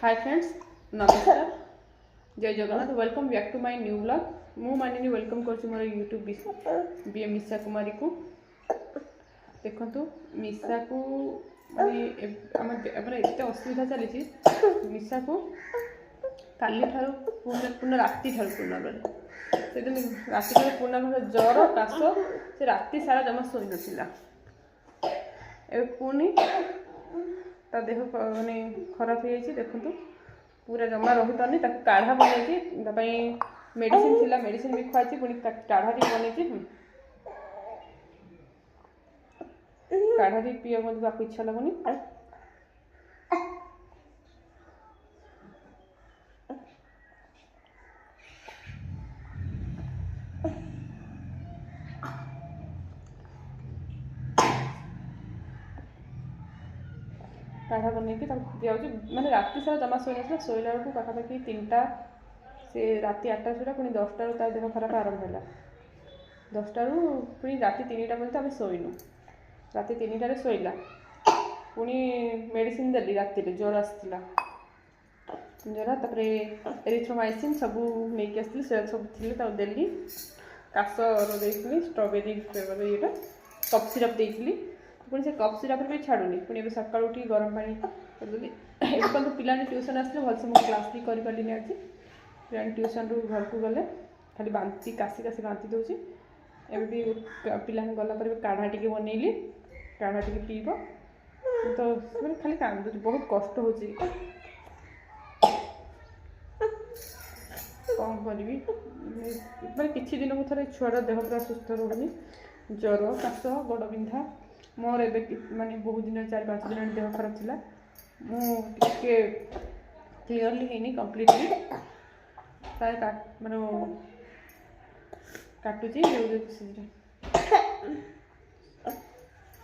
हाय friends, नमस्कार, जय Jagannath. Welcome back to my new blog. मु मानिनी वेलकम कर मोर यूट्यूब बी मिशा कुमारी को। देखु मिशा को माने एत असुविधा चली मिशा को काली ठार पूर्ण राति ठार पूर्ण बेले से दिन राति ठार पूर्ण बेले ज्वर काश से राति सारा जमा शोई नाला। ए पुणी ता देह माने खराब हो जाए। देखो पूरा जमा रही पारनी काढ़ा बनई मेडिसिन थिला मेडिसिन भी खुआई पुणी काढ़ा टी बनई काढ़ा टी पीवा मत इच्छा लगुनि। काढ़ा बनई दिया माने राति सारा जमा शोई ना शोला बेलू पाखापाखि 3टा से राति 8टा शोला पुणी 10टारू तार देह खराब आरंभ है। 10टारू पुणी राति 3टा पर्यंत आम शोइनु। राति 3टारे शोला पुणी मेडिसिन देली राति ज्वर आसला ज्वर तापर एरिथ्रोमाइसिन सबू नहीं आसती से सब थी देली काशर देती स्ट्रॉबेरी फ्लेवर ये कफ सिरप देती पुणी से कफ सिरप भी छाड़ूनी पुणी सकाल उठी गरम पानी करदेली। एपର୍ଯ୍ୟନ୍ତ ପିଲାମାନେ ट्यूशन आसले भलसे मुझे क्लास भी कर पारिनी। आज पिलाने ट्यूशन रू घर को गले खाली बांती काशी काशी बांती दूसरी। एवं भी पिलाने गलापर काढ़ा टी बनइली काढ़ा टी पीब तो मैंने खाली कांदुच बहुत कष्ट हो कौन करी मैंने किसी दिन को थे छुआर देह पूरा सुस्थ रोनी ज्वर काश गोड़ बिंधा मोर ए माने बहुत दिन 4-5 दिन देह खराब थिला मुझे क्लीयरली है कम्प्लीटली प्राय माने काटुची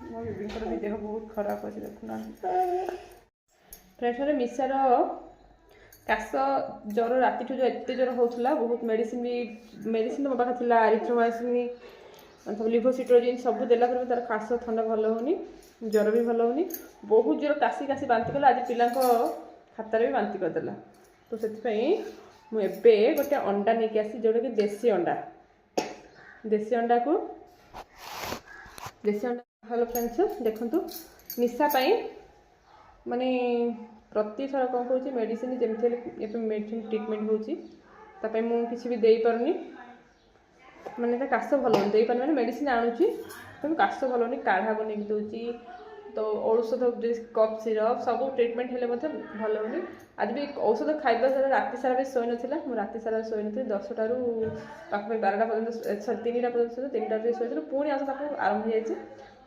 मो बेबीर भी देह बहुत खराब अच्छे। देखुना फ्रेंड्स मिशार काश ज्वर राति जो एत ज्वर होता बहुत मेडिसिन मो पाखे थी एरिथ्रोमाइसिन सब लिभोसिट्रोजिन सब देला तार काश थंडा भल होनी ज्वर भी भल होनी बहुत ज्वर काशी काशी बांति कला। आज पिला खातार भी बांति करदेला तो से मुझे गोटे अंडा नहीं आसी जोटा कि देसी अंडा को देसी अंडा। हेलो फ्रेंड्स देखु मिशा माने प्रति थर कौन कौन मेडिसिन जमी मेडिसिन ट्रिटमेंट होती मुझे भी दे पारुनी माने काश भल हो पारे मैंने मेडिसिन आणुची तो काश भल होनी काढ़ा बन दूसरी तो औषध कफ सिरप सब ट्रिटमेंट हेले भल होनी। आज भी औषध खाइबा सारा राति सारा भी शोई ना मुझे राति सारा शोई नी 10टारू पाखे 12टा पर्यटन 3टा पर्यटन 3टा शोई पुणी आस आरंभ हो जाए।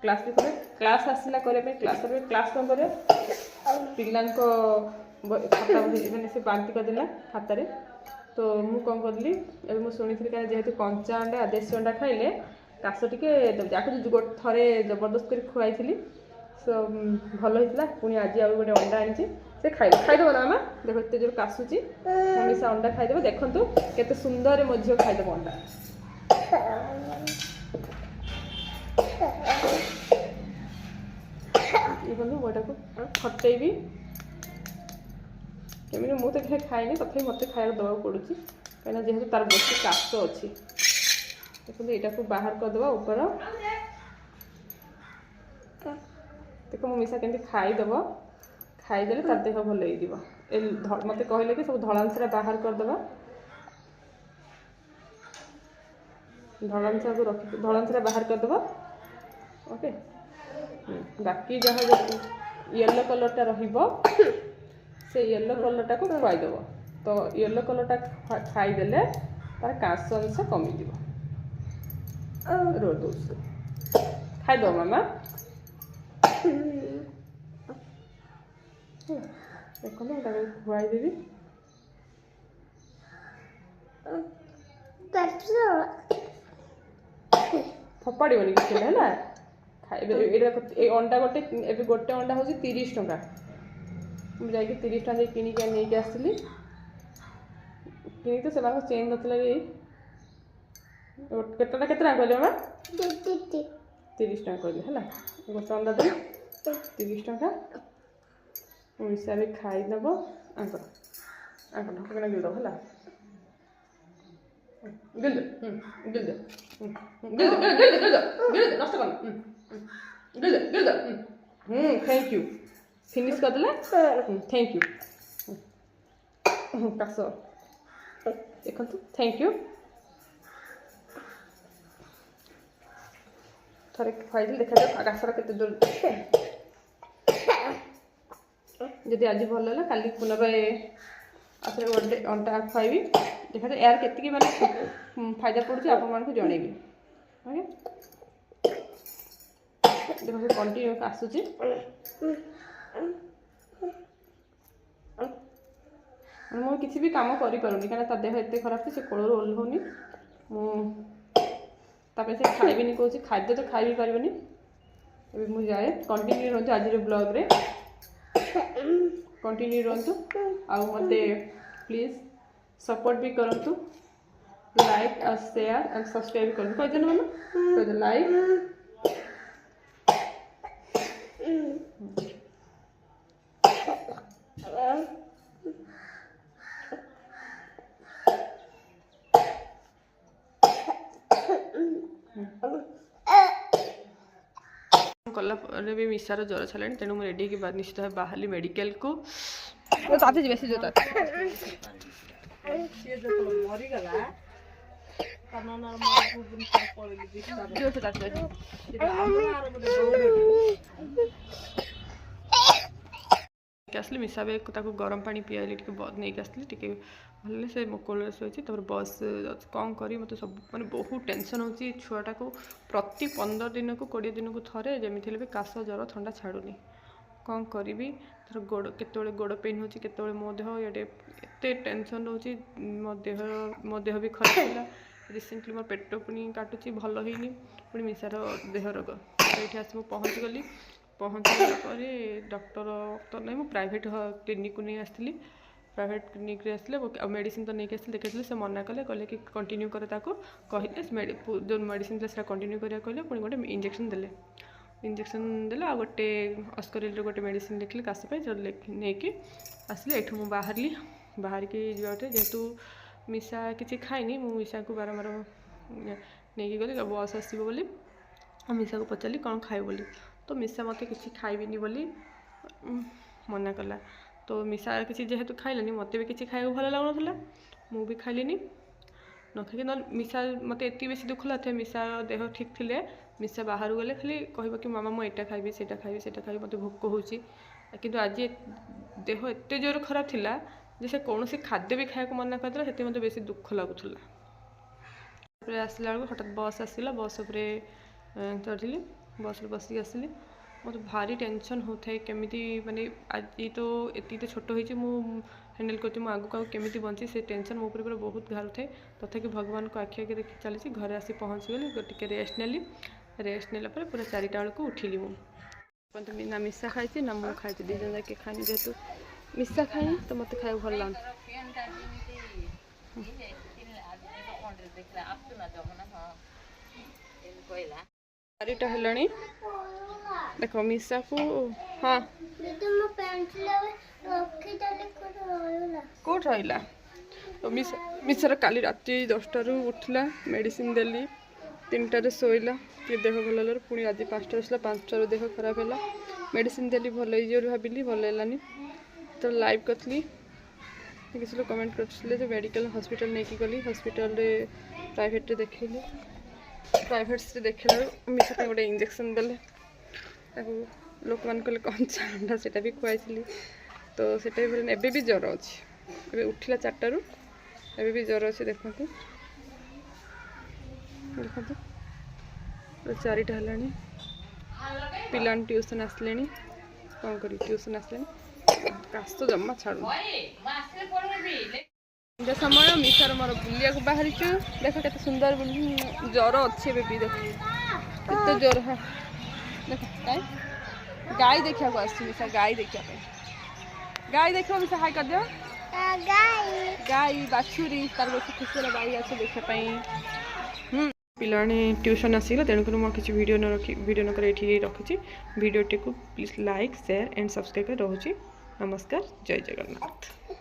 क्लास भी करें क्लास आसला क्लास कौन कर पिला खाता मैंने से बांति करदेला खातार तो मु कौन कली मुझे शुणी जेहेतु कंचा अंडा देशी अंडा खाइले काश टे थे जबरदस्त कर खुआई सो भल होता पुणी आज आ गए अंडा आनी से खाईदेव ना मामा देख एत जोर काशुची मिशा अंडा खाईदेव। देखु केते सुंदर मो झील खाईदेव अंडा देखो मोटा को फटेबी केमी मुझे तो खाएनी तथा मत खाया दवा पड़ू कहीं जेहेतु तार बेस काश अच्छी। देखो यहाँ को बाहर करदे ऊपर देख मो मिशा केमती खाईदेव खाईदे तार देह भल हो मत कहले कि सब धड़ांसरा बाहर करदे धड़ांसरा को रखी धड़ांसरा बाहर करदे ओके। बाकी जहाँ येलो कलरटा रहिबो से येलो कलरटा को खुआईदेव तो येलो कलरटा खाईदेले तार काश अंश कमिज रोद खाईदेव मामा। देखो खुआईदेवी फपाड़बनी किसी है खाइबे अंडा गोटे अंडा हूँ 30 टंका मुझे 30 टंका किनिक नहीं आसली कि तो से चेंज नाला केटा केते कहले मामा 30 टंका कहले है गोटे अंडा दे 30 टंका मिशा भी खाईदेव ଆଙ୍କର ଢୋକିକିନା ଗିଳିଦେବ ହେଲା ଗିଳିଦେ ଗିଳିଦେ ନଷ୍ଟ କରନା ଗିଳିଦେ ଥ୍ୟାଙ୍କ ୟୁ ଫିନିଶ୍ କରିଦେଲେ ଥ୍ୟାଙ୍କ ୟୁ କାଶ ଦେଖନ୍ତୁ ଥ୍ୟାଙ୍କ ୟୁ ଥରେ ଖୁଆଇଦେଲି ଦେଖାଯାଉ କାଶର କେତେ ଦୂର ଯଦି ଆଜି ଭଲ ହେଲା କାଲି ପୁନର୍ବାର ଆଉଥରେ ଗୋଟେ ଅଣ୍ଟା ଖୁଆଇବି ଦେଖାଯାଉ ଏହାର କେତିକି ମାନେ ଫାଇଦା ପଡ଼ୁଛି ଆପଣମାନଙ୍କୁ ଜଣେଇବି ଓକେ ଦେଖନ୍ତୁ କଣ୍ଟିନ୍ୟୁ ଆସୁଛି ମୁଁ କିଛି ବି କାମ କରିପାରୁନି କାହିଁକିନା ତା ଦେହ ଏତେ ଖରାପ ଯେ ସେ କୋଳରୁ ଓହ୍ଲାଉନି ମୁଁ ତାପରେ ସେ ଖାଇବିନି କହୁଛି ଖାଦ୍ୟ ତ ଖାଇ ବି ପାରିବନି ଏବେ ମୁଁ ଯାଏ କଣ୍ଟିନ୍ୟୁ ରୁହନ୍ତୁ ଆଜିର ବ୍ଲଗ୍ରେ कंटिन्यू रहतु आउ मते प्लीज सपोर्ट भी करतु लाइक और शेयर एंड सब्सक्राइब कर कह दे मामा कह दे लाइक कला भी मिसार ज्वर छाला तेणु मुझे रेडी होगी निश्चित भाव बाहरी मेडिकल को ताते जी बेसी जो आसली मिसा भी गरम पानी पियाली नहीं आसली टे भले से मो कोल शोची बस कौन करी मत सब माने बहुत टेंशन होची छुआटा को प्रति 15 दिन को 20 दिन को थरे जमी भी काश ज्वर ठंडा छाड़ूनी कौन करी थर गोड़ केतोले गोड़ पेन होची केतोले मो देह ये एते टेंशन होची मो देह भी खराब होला रिसेंटली मोर पेट पुनी काटुची भल होइनी पुनी मिसार देह रोग ये आस पहुँच गली पहुँचला डॉक्टर तो नहीं मुझे प्राइवेट क्लिनिक को नहीं आसती प्राइवेट क्लिनिक रे आसले मेडिसिन तो नहीं आसले देखते से मना कले कहले कि कंटिन्यू करे ताको कहले जो मेडिसिन से कंटिन्यू करिया कहले पुणी गोटे इंजेक्शन देले आ गोटे अस्करिल गोटे मेडिसिन लिखले काश नहीं कि आसली एठू मु बाहर की जाते जेहेतु मिसा किसी खाइनी मु मिसा को बारंबार नहीं गली बस आसो बोली मिसा को पचारि कौन खाए बोली तो मिसा मत किसी खाइबिनी बोली मना कला तो मिसा किसी जेहेतु खाइलानी मत भी किसी खाया भल लगुना मु भी खाइलिनी न खाई न मिसा मत एत बेसी दुख लगे मिसा देह ठीक थे मिसा बाहर गले खाली कह कि मामा मुझे खाइबी से खाइबी मत भोक हो कि आज देह एत जोर खराब थिला जे से कौन खाद्य भी खाया मना करदेला से मत बेसी दुख लगुला आसला बेलू हठात बस आसला बस चढ़ी बस बसिक आसली मतलब भारी टेंशन होता है केमिति माने आज तो एति तो छोट होइछि मु हैंडल करती मु आगु केमिति बंची से टेंशन मो ऊपर बहुत घारू थे तथापि भगवान को आखि आगे देखी चली घरे आसी पहुँच गली टे रेस्ट नेली रेस्ट नेला पूरा 4टा बेलू उठिली मु ना मिसा खाई ना मु खाई दी जन जाके खानी जेहेतु मिसा खाई तो मत खाया भल लगे 4टा हेलाणी देख मिसा को हाँ कौट रहा तो मिसार काली राति 10टा उठला मेडिसिन देली 3टारे शोला कि देह भल पुणी आज 5टा आसला 5टार देह खराब है मेडिसिन देली भल भाविली भल है तो लाइव करी किसी लोग कमेंट करते मेडिकल हॉस्पिटल नहीं गली हॉस्पिटल प्राइवेट देखली प्राइवेट से देखला मिसा गोटे इंजेक्शन देले लोक मान कहले कंचा अंडा सेटा भी खुआई तो सेटा भी एबे भी ज्वर अच्छी एबे उठिला 4टार एबे भी ज्वर अच्छी देखो तो 4टा हेलानी पिला ट्यूशन आसले कौन करी ट्यूशन आसले काश तो जमा छाड़ू समय मिसार मोर बुलिया को बाहरी देख के सुंदर ज्वर अच्छे भी देख केते ज्वर हाँ देख गाय देखा को मिसा गाय देखा गाय देख मिसा हाई कर दियो गाय बाछुरी तार बहुत खुशी गाय आस देखापी पिलाने ट्यूशन आसला तेणुक मुझे किसी वीडियो न कर रखी वीडियो टी को please like share and subscribe रोचे नमस्कार जय जगन्नाथ।